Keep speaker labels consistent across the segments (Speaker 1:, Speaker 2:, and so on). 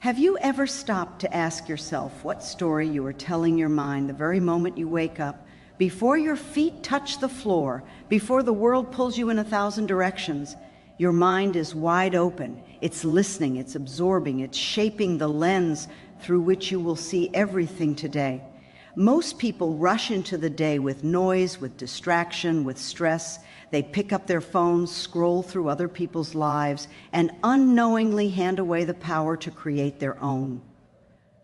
Speaker 1: Have you ever stopped to ask yourself what story you are telling your mind the very moment you wake up, before your feet touch the floor, before the world pulls you in 1,000 directions? Your mind is wide open. It's listening, it's absorbing, it's shaping the lens through which you will see everything today. Most people rush into the day with noise, with distraction, with stress. They pick up their phones, scroll through other people's lives, and unknowingly hand away the power to create their own.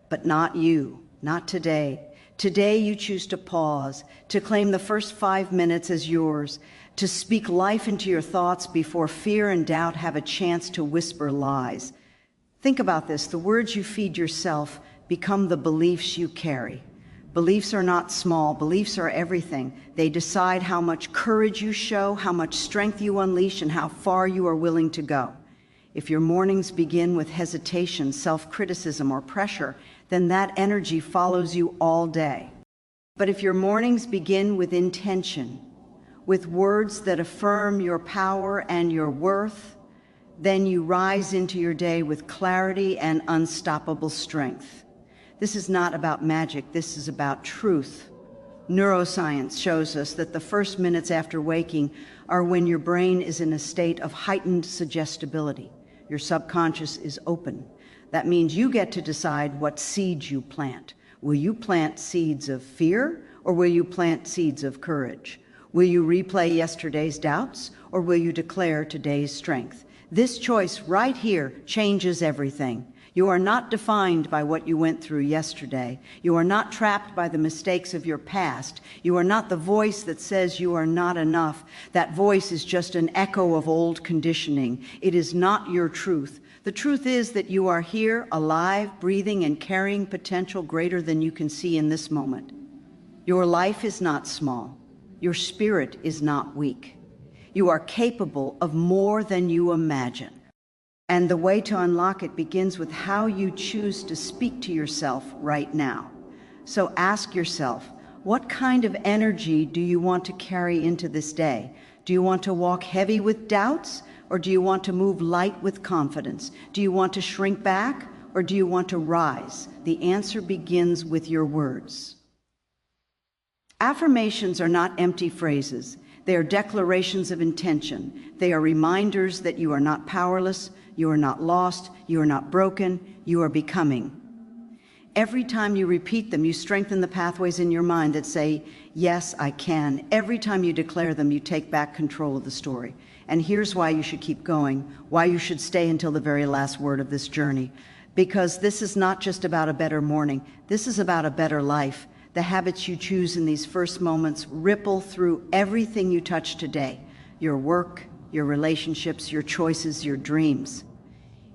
Speaker 1: But not you, not today. Today you choose to pause, to claim the first 5 minutes as yours, to speak life into your thoughts before fear and doubt have a chance to whisper lies. Think about this. The words you feed yourself become the beliefs you carry. Beliefs are not small. Beliefs are everything. They decide how much courage you show, how much strength you unleash, and how far you are willing to go. If your mornings begin with hesitation, self-criticism, or pressure, then that energy follows you all day. But if your mornings begin with intention, with words that affirm your power and your worth, then you rise into your day with clarity and unstoppable strength. This is not about magic, this is about truth. Neuroscience shows us that the first minutes after waking are when your brain is in a state of heightened suggestibility. Your subconscious is open. That means you get to decide what seeds you plant. Will you plant seeds of fear, or will you plant seeds of courage? Will you replay yesterday's doubts, or will you declare today's strength? This choice right here changes everything. You are not defined by what you went through yesterday. You are not trapped by the mistakes of your past. You are not the voice that says you are not enough. That voice is just an echo of old conditioning. It is not your truth. The truth is that you are here, alive, breathing, and carrying potential greater than you can see in this moment. Your life is not small. Your spirit is not weak. You are capable of more than you imagine. And the way to unlock it begins with how you choose to speak to yourself right now. So ask yourself, what kind of energy do you want to carry into this day? Do you want to walk heavy with doubts, or do you want to move light with confidence? Do you want to shrink back, or do you want to rise? The answer begins with your words. Affirmations are not empty phrases. They are declarations of intention. They are reminders that you are not powerless, you are not lost, you are not broken, you are becoming. Every time you repeat them, you strengthen the pathways in your mind that say, yes, I can. Every time you declare them, you take back control of the story. And here's why you should keep going, why you should stay until the very last word of this journey. Because this is not just about a better morning, this is about a better life. The habits you choose in these first moments ripple through everything you touch today, your work, your relationships, your choices, your dreams.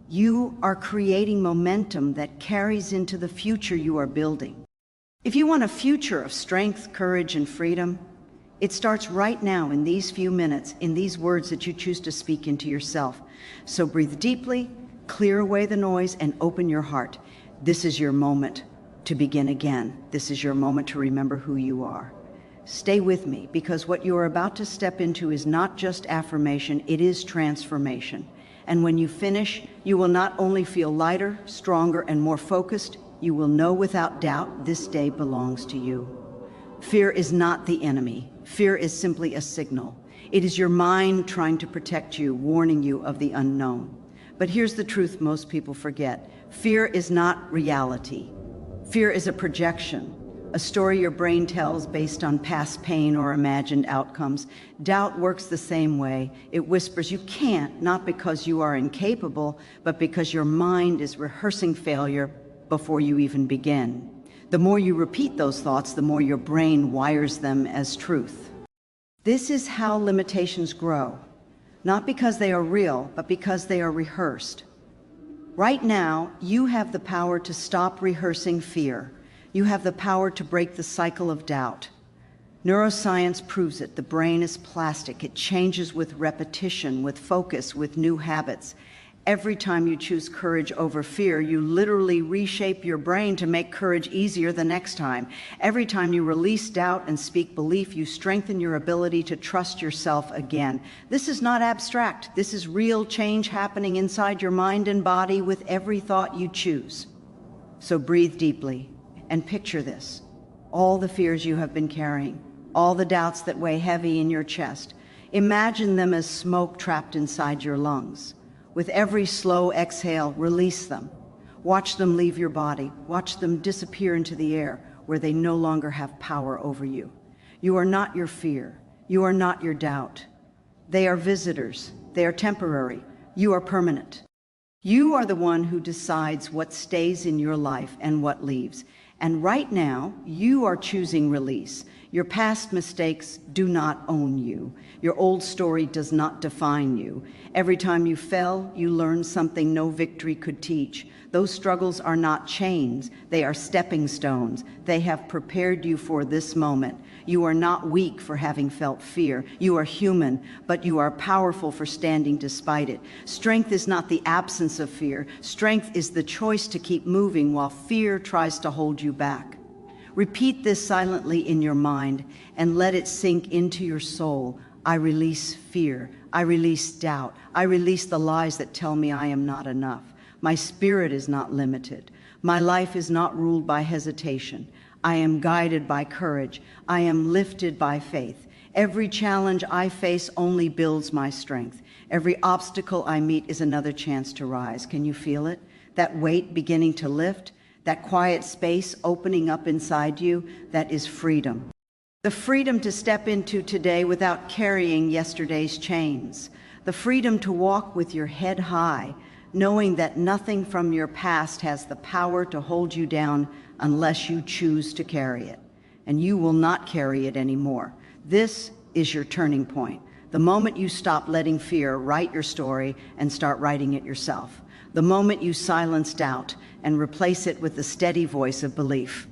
Speaker 1: You are creating momentum that carries into the future you are building. If you want a future of strength, courage, and freedom, it starts right now in these few minutes, in these words that you choose to speak into yourself. So breathe deeply, clear away the noise, and open your heart. This is your moment to begin again. This is your moment to remember who you are. Stay with me, because what you are about to step into is not just affirmation, it is transformation. And when you finish, you will not only feel lighter, stronger, and more focused, you will know without doubt this day belongs to you. Fear is not the enemy. Fear is simply a signal. It is your mind trying to protect you, warning you of the unknown. But here's the truth most people forget. Fear is not reality. Fear is a projection, a story your brain tells based on past pain or imagined outcomes. Doubt works the same way. It whispers you can't, not because you are incapable, but because your mind is rehearsing failure before you even begin. The more you repeat those thoughts, the more your brain wires them as truth. This is how limitations grow, not because they are real, but because they are rehearsed. Right now, you have the power to stop rehearsing fear. You have the power to break the cycle of doubt. Neuroscience proves it. The brain is plastic. It changes with repetition, with focus, with new habits. Every time you choose courage over fear, you literally reshape your brain to make courage easier the next time. Every time you release doubt and speak belief, you strengthen your ability to trust yourself again. This is not abstract. This is real change happening inside your mind and body with every thought you choose. So breathe deeply and picture this. All the fears you have been carrying, all the doubts that weigh heavy in your chest. Imagine them as smoke trapped inside your lungs. With every slow exhale, release them. Watch them leave your body. Watch them disappear into the air where they no longer have power over you. You are not your fear. You are not your doubt. They are visitors. They are temporary. You are permanent. You are the one who decides what stays in your life and what leaves. And right now, you are choosing release. Your past mistakes do not own you. Your old story does not define you. Every time you fell, you learned something no victory could teach. Those struggles are not chains. They are stepping stones. They have prepared you for this moment. You are not weak for having felt fear. You are human, but you are powerful for standing despite it. Strength is not the absence of fear. Strength is the choice to keep moving while fear tries to hold you back. Repeat this silently in your mind and let it sink into your soul. I release fear. I release doubt. I release the lies that tell me I am not enough. My spirit is not limited. My life is not ruled by hesitation. I am guided by courage. I am lifted by faith. Every challenge I face only builds my strength. Every obstacle I meet is another chance to rise. Can you feel it? That weight beginning to lift? That quiet space opening up inside you? That is freedom. The freedom to step into today without carrying yesterday's chains. The freedom to walk with your head high, knowing that nothing from your past has the power to hold you down unless you choose to carry it. And you will not carry it anymore. This is your turning point. The moment you stop letting fear write your story and start writing it yourself. The moment you silence doubt and replace it with the steady voice of belief.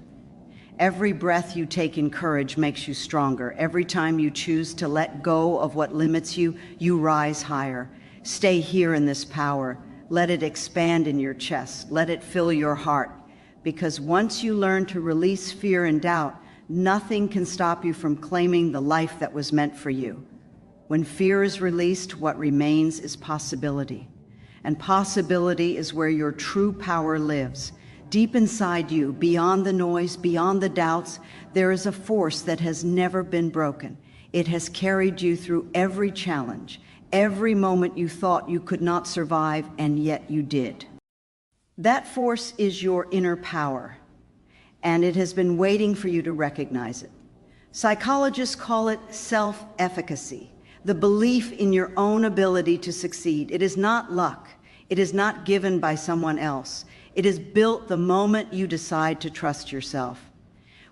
Speaker 1: Every breath you take in courage makes you stronger. Every time you choose to let go of what limits you, you rise higher. Stay here in this power. Let it expand in your chest. Let it fill your heart. Because once you learn to release fear and doubt, nothing can stop you from claiming the life that was meant for you. When fear is released, what remains is possibility. And possibility is where your true power lives. Deep inside you, beyond the noise, beyond the doubts, there is a force that has never been broken. It has carried you through every challenge, every moment you thought you could not survive, and yet you did. That force is your inner power, and it has been waiting for you to recognize it. Psychologists call it self-efficacy, the belief in your own ability to succeed. It is not luck. It is not given by someone else. It is built the moment you decide to trust yourself.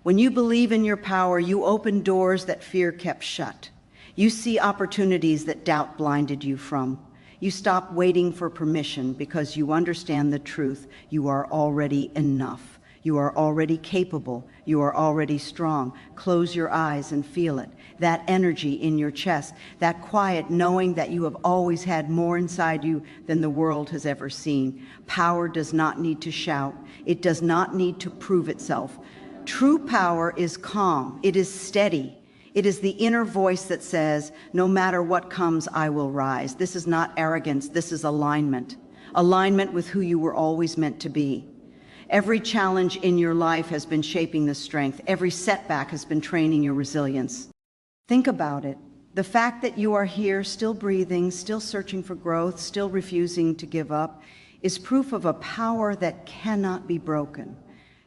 Speaker 1: When you believe in your power, you open doors that fear kept shut. You see opportunities that doubt blinded you from. You stop waiting for permission because you understand the truth. You are already enough. You are already capable. You are already strong. Close your eyes and feel it. That energy in your chest, that quiet knowing that you have always had more inside you than the world has ever seen. Power does not need to shout. It does not need to prove itself. True power is calm. It is steady. It is the inner voice that says, no matter what comes, I will rise. This is not arrogance. This is alignment. Alignment with who you were always meant to be. Every challenge in your life has been shaping the strength. Every setback has been training your resilience. Think about it. The fact that you are here, still breathing, still searching for growth, still refusing to give up, is proof of a power that cannot be broken.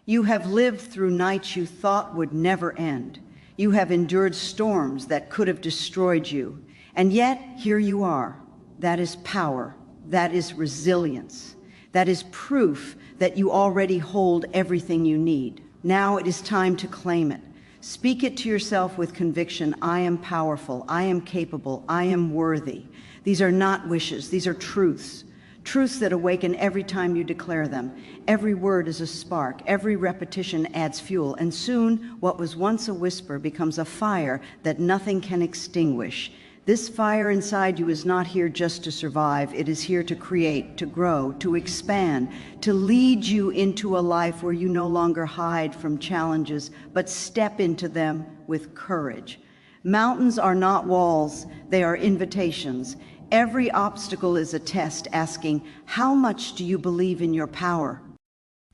Speaker 1: You have lived through nights you thought would never end. You have endured storms that could have destroyed you. And yet, here you are. That is power. That is resilience. That is proof that you already hold everything you need. Now it is time to claim it. Speak it to yourself with conviction. I am powerful. I am capable. I am worthy. These are not wishes. These are truths. Truths that awaken every time you declare them. Every word is a spark. Every repetition adds fuel. And soon, what was once a whisper becomes a fire that nothing can extinguish. This fire inside you is not here just to survive. It is here to create, to grow, to expand, to lead you into a life where you no longer hide from challenges, but step into them with courage. Mountains are not walls, they are invitations. Every obstacle is a test asking, how much do you believe in your power?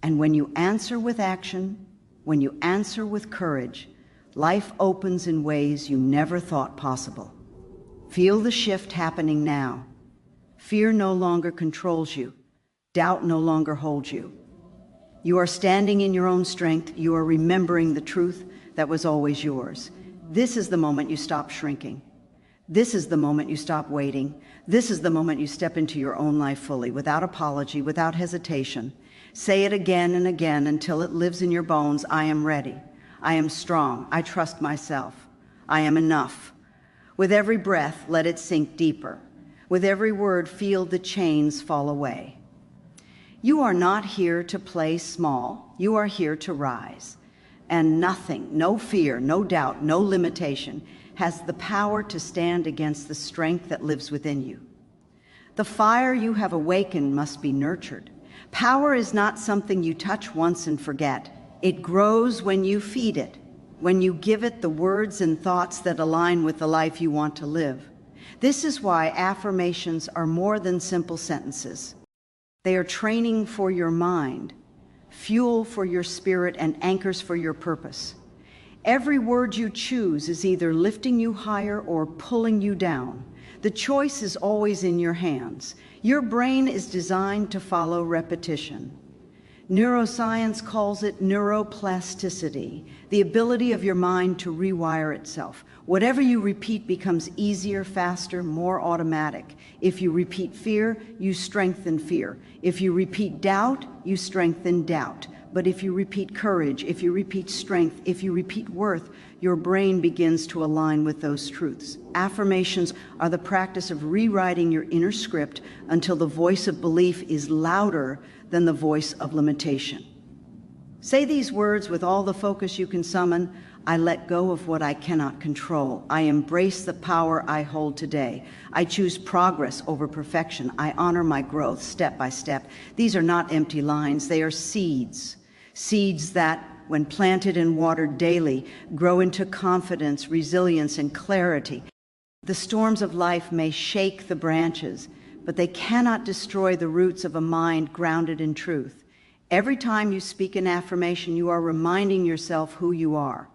Speaker 1: And when you answer with action, when you answer with courage, life opens in ways you never thought possible. Feel the shift happening now. Fear no longer controls you. Doubt no longer holds you. You are standing in your own strength. You are remembering the truth that was always yours. This is the moment you stop shrinking. This is the moment you stop waiting. This is the moment you step into your own life fully, without apology, without hesitation. Say it again and again until it lives in your bones. I am ready. I am strong. I trust myself. I am enough. With every breath, let it sink deeper. With every word, feel the chains fall away. You are not here to play small. You are here to rise. And nothing, no fear, no doubt, no limitation has the power to stand against the strength that lives within you. The fire you have awakened must be nurtured. Power is not something you touch once and forget. It grows when you feed it, when you give it the words and thoughts that align with the life you want to live. This is why affirmations are more than simple sentences. They are training for your mind, fuel for your spirit, and anchors for your purpose. Every word you choose is either lifting you higher or pulling you down. The choice is always in your hands. Your brain is designed to follow repetition. Neuroscience calls it neuroplasticity, the ability of your mind to rewire itself. Whatever you repeat becomes easier, faster, more automatic. If you repeat fear, you strengthen fear. If you repeat doubt, you strengthen doubt. But if you repeat courage, if you repeat strength, if you repeat worth, your brain begins to align with those truths. Affirmations are the practice of rewriting your inner script until the voice of belief is louder than the voice of limitation. Say these words with all the focus you can summon. I let go of what I cannot control. I embrace the power I hold today. I choose progress over perfection. I honor my growth step by step. These are not empty lines. They are seeds. Seeds that, when planted and watered daily, grow into confidence, resilience, and clarity. The storms of life may shake the branches, but they cannot destroy the roots of a mind grounded in truth. Every time you speak an affirmation, you are reminding yourself who you are.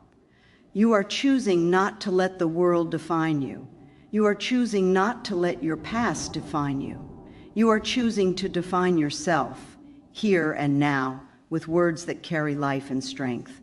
Speaker 1: You are choosing not to let the world define you. You are choosing not to let your past define you. You are choosing to define yourself, here and now, with words that carry life and strength.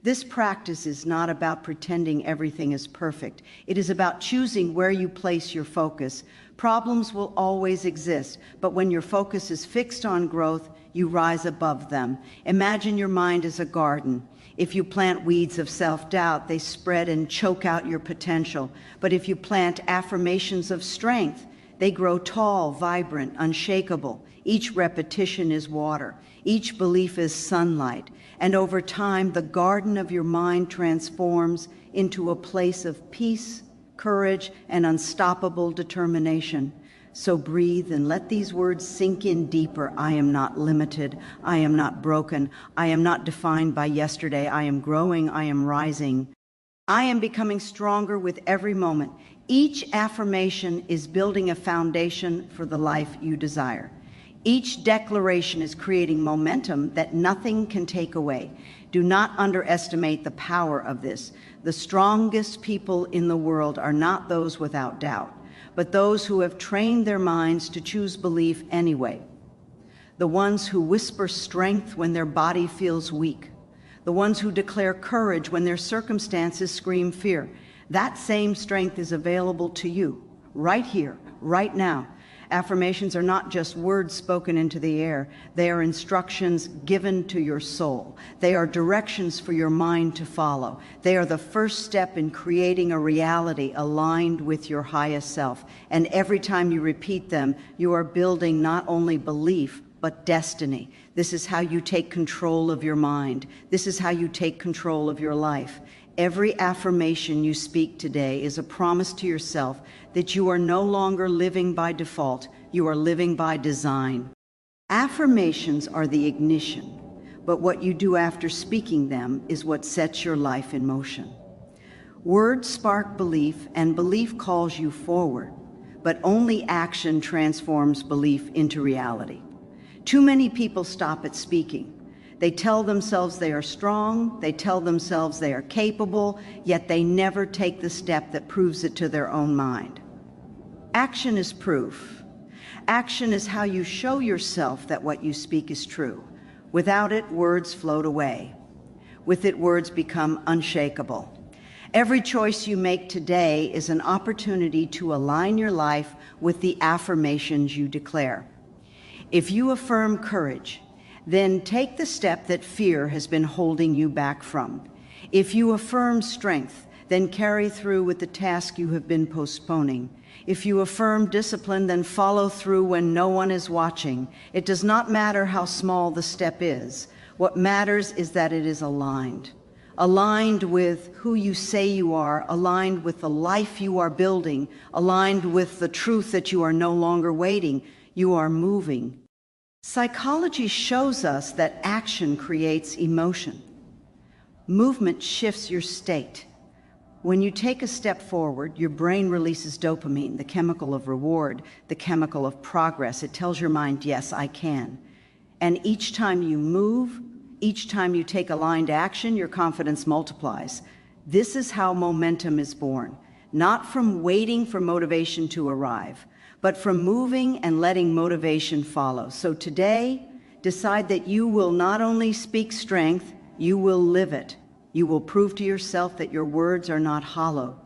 Speaker 1: This practice is not about pretending everything is perfect. It is about choosing where you place your focus. Problems will always exist, but when your focus is fixed on growth, you rise above them. Imagine your mind as a garden. If you plant weeds of self-doubt, they spread and choke out your potential. But if you plant affirmations of strength, they grow tall, vibrant, unshakable. Each repetition is water. Each belief is sunlight. And over time, the garden of your mind transforms into a place of peace, courage, and unstoppable determination. So breathe and let these words sink in deeper. I am not limited. I am not broken. I am not defined by yesterday. I am growing. I am rising. I am becoming stronger with every moment. Each affirmation is building a foundation for the life you desire. Each declaration is creating momentum that nothing can take away. Do not underestimate the power of this. The strongest people in the world are not those without doubt, but those who have trained their minds to choose belief anyway. The ones who whisper strength when their body feels weak. The ones who declare courage when their circumstances scream fear. That same strength is available to you, right here, right now. Affirmations are not just words spoken into the air. They are instructions given to your soul. They are directions for your mind to follow. They are the first step in creating a reality aligned with your highest self. And every time you repeat them, you are building not only belief, but destiny. This is how you take control of your mind. This is how you take control of your life. Every affirmation you speak today is a promise to yourself that you are no longer living by default, you are living by design. Affirmations are the ignition, but what you do after speaking them is what sets your life in motion. Words spark belief, and belief calls you forward, but only action transforms belief into reality. Too many people stop at speaking. They tell themselves they are strong, they tell themselves they are capable, yet they never take the step that proves it to their own mind. Action is proof. Action is how you show yourself that what you speak is true. Without it, words float away. With it, words become unshakable. Every choice you make today is an opportunity to align your life with the affirmations you declare. If you affirm courage, then take the step that fear has been holding you back from. If you affirm strength, then carry through with the task you have been postponing. If you affirm discipline, then follow through when no one is watching. It does not matter how small the step is. What matters is that it is aligned. Aligned with who you say you are, aligned with the life you are building, aligned with the truth that you are no longer waiting. You are moving. Psychology shows us that action creates emotion. Movement shifts your state. When you take a step forward, your brain releases dopamine, the chemical of reward, the chemical of progress. It tells your mind, yes, I can. And each time you move, each time you take aligned action, your confidence multiplies. This is how momentum is born, not from waiting for motivation to arrive, but from moving and letting motivation follow. So today, decide that you will not only speak strength, you will live it. You will prove to yourself that your words are not hollow.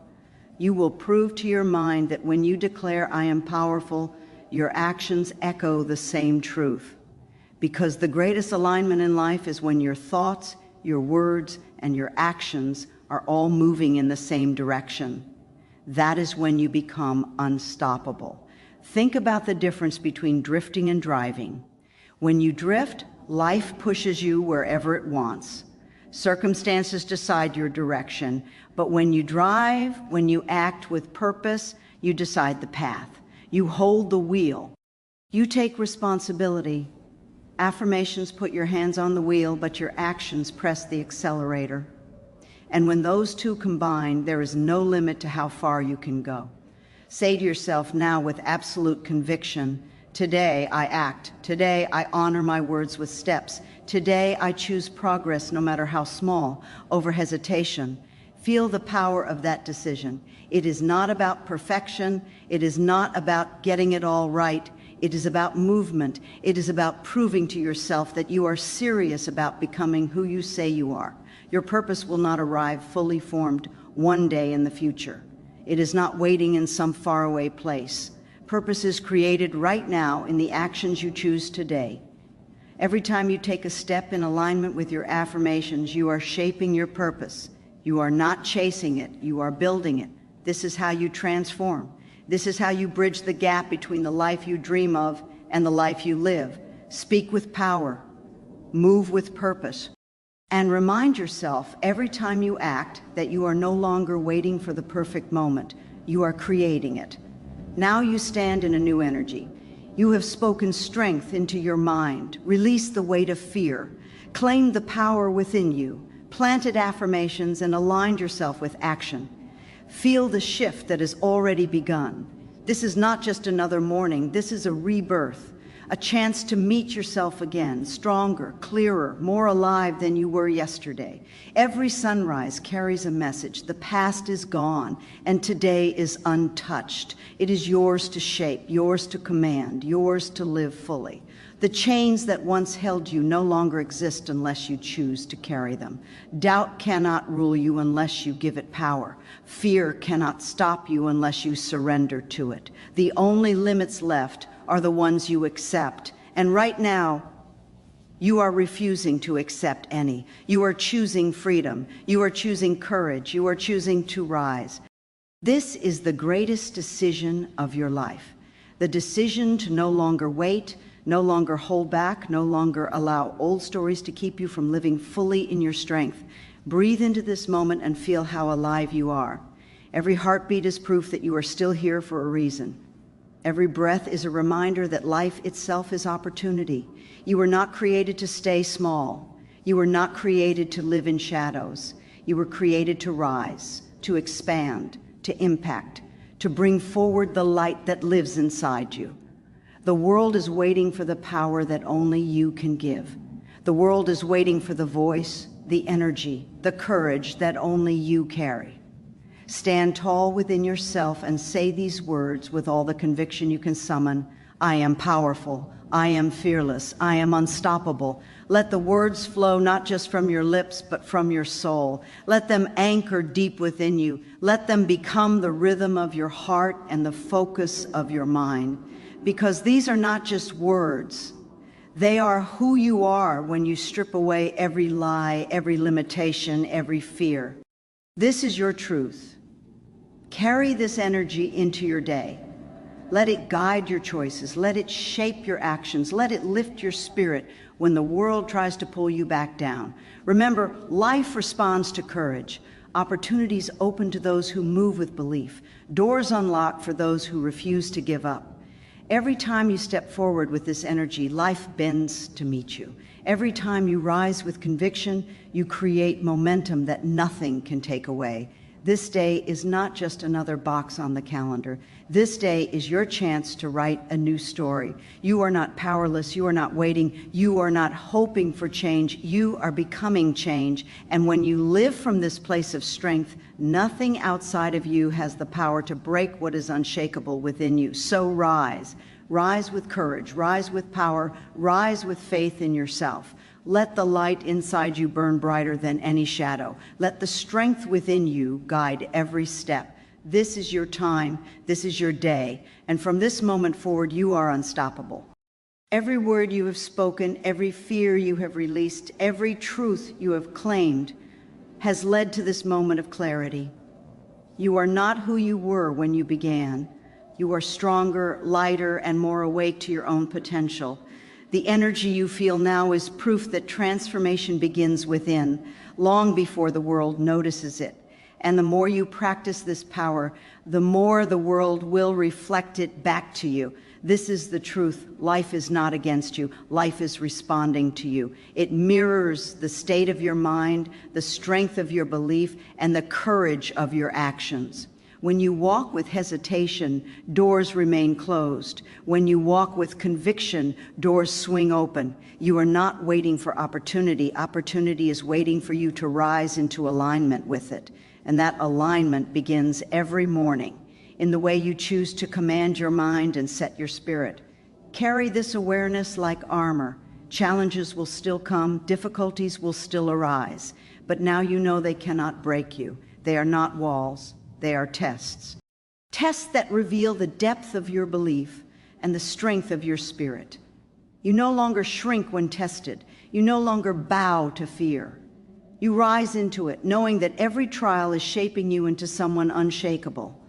Speaker 1: You will prove to your mind that when you declare, I am powerful, your actions echo the same truth. Because the greatest alignment in life is when your thoughts, your words, and your actions are all moving in the same direction. That is when you become unstoppable. Think about the difference between drifting and driving. When you drift, life pushes you wherever it wants. Circumstances decide your direction, but when you drive, when you act with purpose, you decide the path. You hold the wheel. You take responsibility. Affirmations put your hands on the wheel, but your actions press the accelerator. And when those two combine, there is no limit to how far you can go. Say to yourself now with absolute conviction, today I act. Today I honor my words with steps. Today I choose progress, no matter how small, over hesitation. Feel the power of that decision. It is not about perfection. It is not about getting it all right. It is about movement. It is about proving to yourself that you are serious about becoming who you say you are. Your purpose will not arrive fully formed one day in the future. It is not waiting in some faraway place. Purpose is created right now in the actions you choose today. Every time you take a step in alignment with your affirmations, you are shaping your purpose. You are not chasing it, you are building it. This is how you transform. This is how you bridge the gap between the life you dream of and the life you live. Speak with power, move with purpose, and remind yourself every time you act that you are no longer waiting for the perfect moment. You are creating it. Now you stand in a new energy. You have spoken strength into your mind, released the weight of fear, claimed the power within you, planted affirmations, and aligned yourself with action. Feel the shift that has already begun. This is not just another morning. This is a rebirth, a chance to meet yourself again, stronger, clearer, more alive than you were yesterday. Every sunrise carries a message. The past is gone, and today is untouched. It is yours to shape, yours to command, yours to live fully. The chains that once held you no longer exist unless you choose to carry them. Doubt cannot rule you unless you give it power. Fear cannot stop you unless you surrender to it. The only limits left are the ones you accept. And right now, you are refusing to accept any. You are choosing freedom. You are choosing courage. You are choosing to rise. This is the greatest decision of your life. The decision to no longer wait, No longer hold back, no longer allow old stories to keep you from living fully in your strength. Breathe into this moment and feel how alive you are. Every heartbeat is proof that you are still here for a reason. Every breath is a reminder that life itself is opportunity. You were not created to stay small. You were not created to live in shadows. You were created to rise, to expand, to impact, to bring forward the light that lives inside you. The world is waiting for the power that only you can give. The world is waiting for the voice, the energy, the courage that only you carry. Stand tall within yourself and say these words with all the conviction you can summon. I am powerful. I am fearless. I am unstoppable. Let the words flow not just from your lips, but from your soul. Let them anchor deep within you. Let them become the rhythm of your heart and the focus of your mind. Because these are not just words. They are who you are when you strip away every lie, every limitation, every fear. This is your truth. Carry this energy into your day. Let it guide your choices. Let it shape your actions. Let it lift your spirit when the world tries to pull you back down. Remember, life responds to courage. Opportunities open to those who move with belief. Doors unlock for those who refuse to give up. Every time you step forward with this energy, life bends to meet you. Every time you rise with conviction, you create momentum that nothing can take away. This day is not just another box on the calendar. This day is your chance to write a new story. You are not powerless. You are not waiting. You are not hoping for change. You are becoming change. And when you live from this place of strength, nothing outside of you has the power to break what is unshakable within you. So rise. Rise with courage. Rise with power. Rise with faith in yourself. Let the light inside you burn brighter than any shadow. Let the strength within you guide every step. This is your time. This is your day. And from this moment forward, you are unstoppable. Every word you have spoken, every fear you have released, every truth you have claimed has led to this moment of clarity. You are not who you were when you began. You are stronger, lighter, and more awake to your own potential. The energy you feel now is proof that transformation begins within, long before the world notices it. And the more you practice this power, the more the world will reflect it back to you. This is the truth. Life is not against you. Life is responding to you. It mirrors the state of your mind, the strength of your belief, and the courage of your actions. When you walk with hesitation, doors remain closed. When you walk with conviction, doors swing open. You are not waiting for opportunity. Opportunity is waiting for you to rise into alignment with it. And that alignment begins every morning in the way you choose to command your mind and set your spirit. Carry this awareness like armor. Challenges will still come, difficulties will still arise, but now you know they cannot break you. They are not walls, they are tests. Tests that reveal the depth of your belief and the strength of your spirit. You no longer shrink when tested. You no longer bow to fear. You rise into it, knowing that every trial is shaping you into someone unshakable.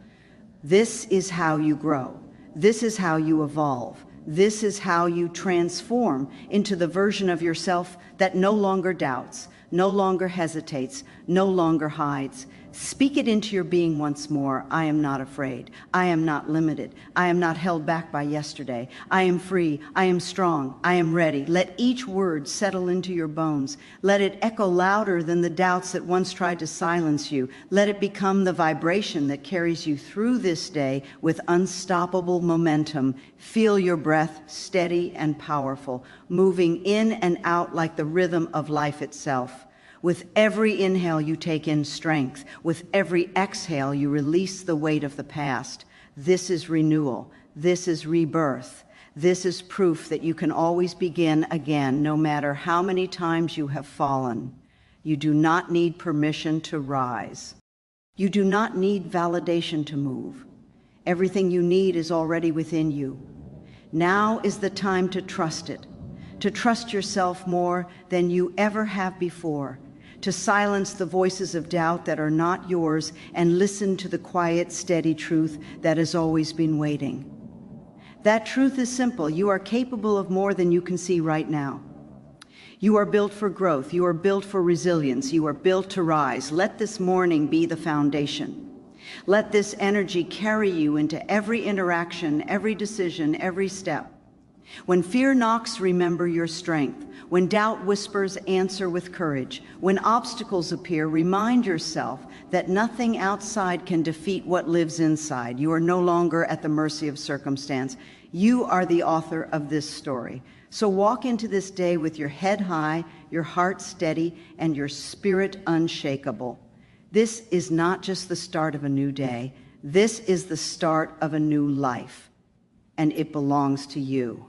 Speaker 1: This is how you grow. This is how you evolve. This is how you transform into the version of yourself that no longer doubts, no longer hesitates, no longer hides. Speak it into your being once more. I am not afraid. I am not limited. I am not held back by yesterday. I am free. I am strong. I am ready. Let each word settle into your bones. Let it echo louder than the doubts that once tried to silence you. Let it become the vibration that carries you through this day with unstoppable momentum. Feel your breath steady and powerful, moving in and out like the rhythm of life itself. With every inhale, you take in strength. With every exhale, you release the weight of the past. This is renewal. This is rebirth. This is proof that you can always begin again, no matter how many times you have fallen. You do not need permission to rise. You do not need validation to move. Everything you need is already within you. Now is the time to trust it, to trust yourself more than you ever have before, to silence the voices of doubt that are not yours and listen to the quiet, steady truth that has always been waiting. That truth is simple. You are capable of more than you can see right now. You are built for growth. You are built for resilience. You are built to rise. Let this morning be the foundation. Let this energy carry you into every interaction, every decision, every step. When fear knocks, remember your strength. When doubt whispers, answer with courage. When obstacles appear, remind yourself that nothing outside can defeat what lives inside. You are no longer at the mercy of circumstance. You are the author of this story. So walk into this day with your head high, your heart steady, and your spirit unshakable. This is not just the start of a new day. This is the start of a new life, and it belongs to you.